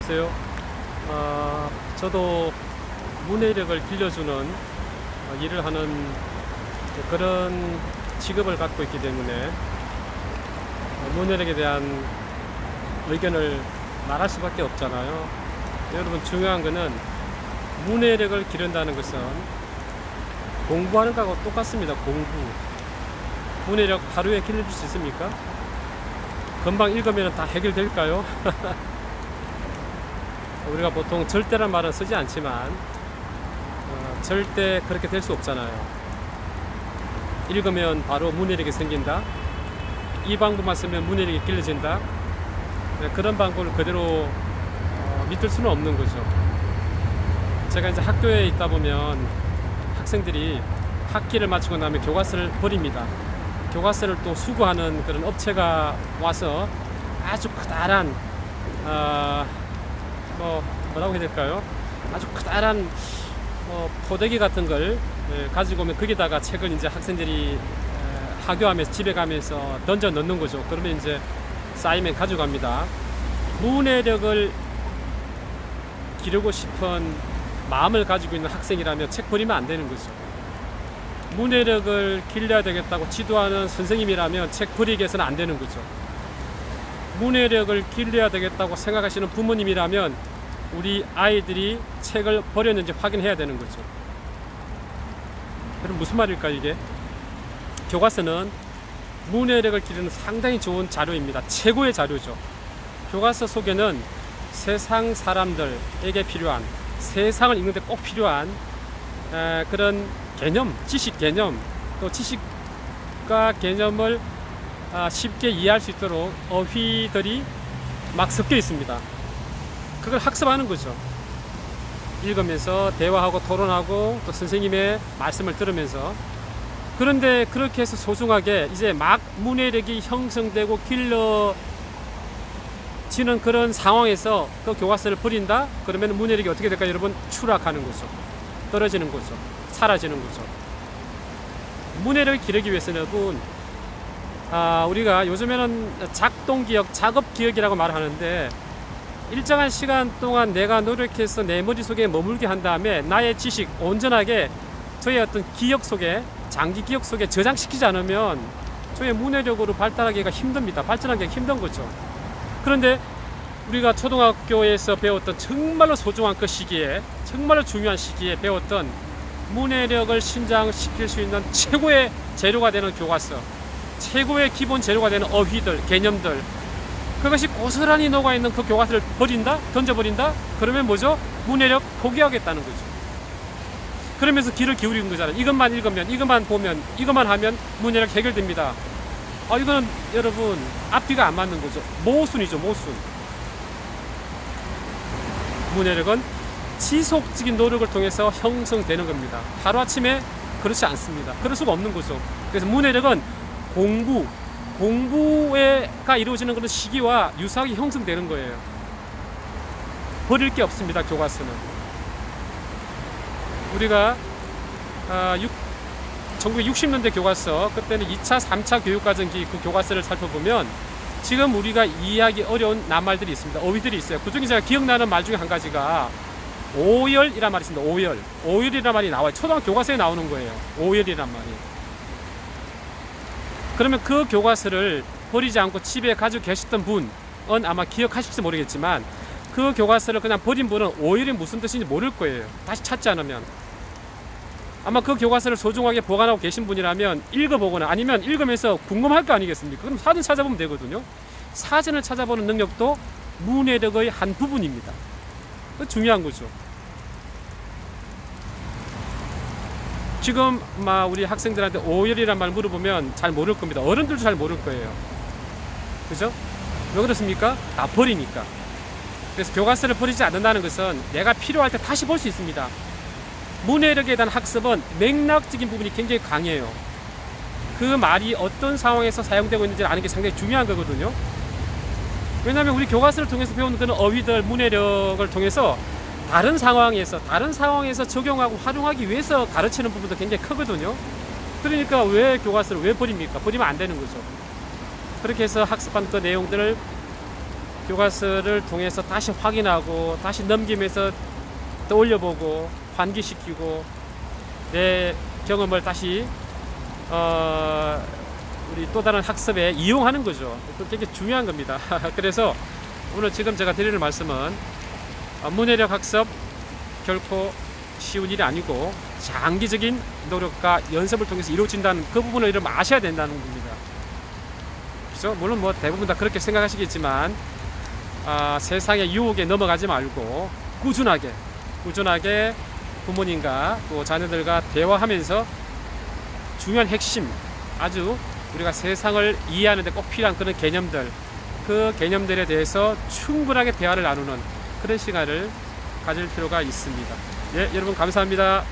글쎄요. 저도 문해력을 길러주는 일을 하는 그런 직업을 갖고 있기 때문에 문해력에 대한 의견을 말할 수밖에 없잖아요. 여러분, 중요한 거는 문해력을 기른다는 것은 공부하는 거하고 똑같습니다. 공부. 문해력 하루에 길러줄 수 있습니까? 금방 읽으면 다 해결될까요? 우리가 보통 절대란 말은 쓰지 않지만 절대 그렇게 될 수 없잖아요. 읽으면 바로 문해력이 생긴다. 이 방법만 쓰면 문해력이 길러진다. 그런 방법을 그대로 믿을 수는 없는 거죠. 제가 이제 학교에 있다 보면 학생들이 학기를 마치고 나면 교과서를 버립니다. 교과서를 또 수거하는 그런 업체가 와서 아주 커다란 뭐라고 해야 될까요? 아주 커다란 포대기 같은 걸 가지고 오면 거기다가 책을 이제 학생들이 하교하면서 집에 가면서 던져 넣는 거죠. 그러면 이제 쌓이면 가져갑니다. 문해력을 기르고 싶은 마음을 가지고 있는 학생이라면 책 버리면 안 되는 거죠. 문해력을 길러야 되겠다고 지도하는 선생님이라면 책 버리게 해서는 안 되는 거죠. 문해력을 길러야 되겠다고 생각하시는 부모님이라면 우리 아이들이 책을 버렸는지 확인해야 되는 거죠. 그럼 무슨 말일까 이게? 교과서는 문해력을 기르는 상당히 좋은 자료입니다. 최고의 자료죠. 교과서 속에는 세상 사람들에게 필요한, 세상을 읽는데 꼭 필요한 그런 개념, 지식 개념, 또 지식과 개념을 쉽게 이해할 수 있도록 어휘들이 막 섞여 있습니다. 그걸 학습하는 거죠. 읽으면서 대화하고 토론하고 또 선생님의 말씀을 들으면서. 그런데 그렇게 해서 소중하게 이제 막 문해력이 형성되고 길러지는 그런 상황에서 그 교과서를 버린다? 그러면 문해력이 어떻게 될까요? 여러분, 추락하는 거죠. 떨어지는 거죠. 사라지는 거죠. 문해력을 기르기 위해서는 우리가 요즘에는 작동기억, 작업기억이라고 말하는데 일정한 시간 동안 내가 노력해서 내 머릿속에 머물게 한 다음에 나의 지식 온전하게 저의 어떤 기억 속에, 장기 기억 속에 저장시키지 않으면 저의 문해력으로 발달하기가 힘듭니다. 발전하기가 힘든 거죠. 그런데 우리가 초등학교에서 배웠던 정말로 소중한 그 시기에, 정말로 중요한 시기에 배웠던 문해력을 신장시킬 수 있는 최고의 재료가 되는 교과서, 최고의 기본 재료가 되는 어휘들, 개념들, 그것이 고스란히 녹아있는 그 교과서를 버린다? 던져버린다? 그러면 뭐죠? 문해력 포기하겠다는 거죠. 그러면서 귀를 기울이는 거잖아요. 이것만 읽으면, 이것만 보면, 이것만 하면 문해력 해결됩니다. 이거는 여러분 앞뒤가 안 맞는 거죠. 모순이죠, 모순. 문해력은 지속적인 노력을 통해서 형성되는 겁니다. 하루아침에 그렇지 않습니다. 그럴 수가 없는 거죠. 그래서 문해력은 공부가 이루어지는 그런 시기와 유사하게 형성되는 거예요. 버릴 게 없습니다. 교과서는. 우리가 1960년대 교과서, 그때는 2차, 3차 교육과정기 그 교과서를 살펴보면 지금 우리가 이해하기 어려운 낱말들이 있습니다. 어휘들이 있어요. 그중에 제가 기억나는 말 중에 한 가지가 오열이란 말이 있습니다. 오열. 오열이란 말이 나와요. 초등학교 교과서에 나오는 거예요. 오열이란 말이. 그러면 그 교과서를 버리지 않고 집에 가지고 계셨던 분은 아마 기억하실지 모르겠지만 그 교과서를 그냥 버린 분은 오열이 무슨 뜻인지 모를 거예요. 다시 찾지 않으면. 아마 그 교과서를 소중하게 보관하고 계신 분이라면 읽어보거나 아니면 읽으면서 궁금할 거 아니겠습니까? 그럼 사진 찾아보면 되거든요. 사진을 찾아보는 능력도 문해력의 한 부분입니다. 중요한 거죠. 지금 우리 학생들한테 오열이란 말 물어보면 잘 모를 겁니다. 어른들도 잘 모를 거예요. 그죠? 왜 그렇습니까? 다 버리니까. 그래서 교과서를 버리지 않는다는 것은 내가 필요할 때 다시 볼 수 있습니다. 문해력에 대한 학습은 맥락적인 부분이 굉장히 강해요. 그 말이 어떤 상황에서 사용되고 있는지 아는 게 상당히 중요한 거거든요. 왜냐하면 우리 교과서를 통해서 배우는 그런 어휘들, 문해력을 통해서 다른 상황에서 적용하고 활용하기 위해서 가르치는 부분도 굉장히 크거든요. 그러니까 왜 교과서를 왜 버립니까? 버리면 안 되는 거죠. 그렇게 해서 학습한 그 내용들을 교과서를 통해서 다시 확인하고 다시 넘기면서 떠올려보고 환기시키고 내 경험을 다시 우리 또 다른 학습에 이용하는 거죠. 되게 중요한 겁니다. 그래서 오늘 지금 제가 드리는 말씀은 문해력 학습 결코 쉬운 일이 아니고 장기적인 노력과 연습을 통해서 이루어진다는 그 부분을 여러분 아셔야 된다는 겁니다. 그렇죠? 물론 뭐 대부분 다 그렇게 생각하시겠지만 세상의 유혹에 넘어가지 말고 꾸준하게 부모님과 또 자녀들과 대화하면서 중요한 핵심, 아주 우리가 세상을 이해하는 데 꼭 필요한 그런 개념들, 그 개념들에 대해서 충분하게 대화를 나누는 그런 시간을 가질 필요가 있습니다. 예, 여러분 감사합니다.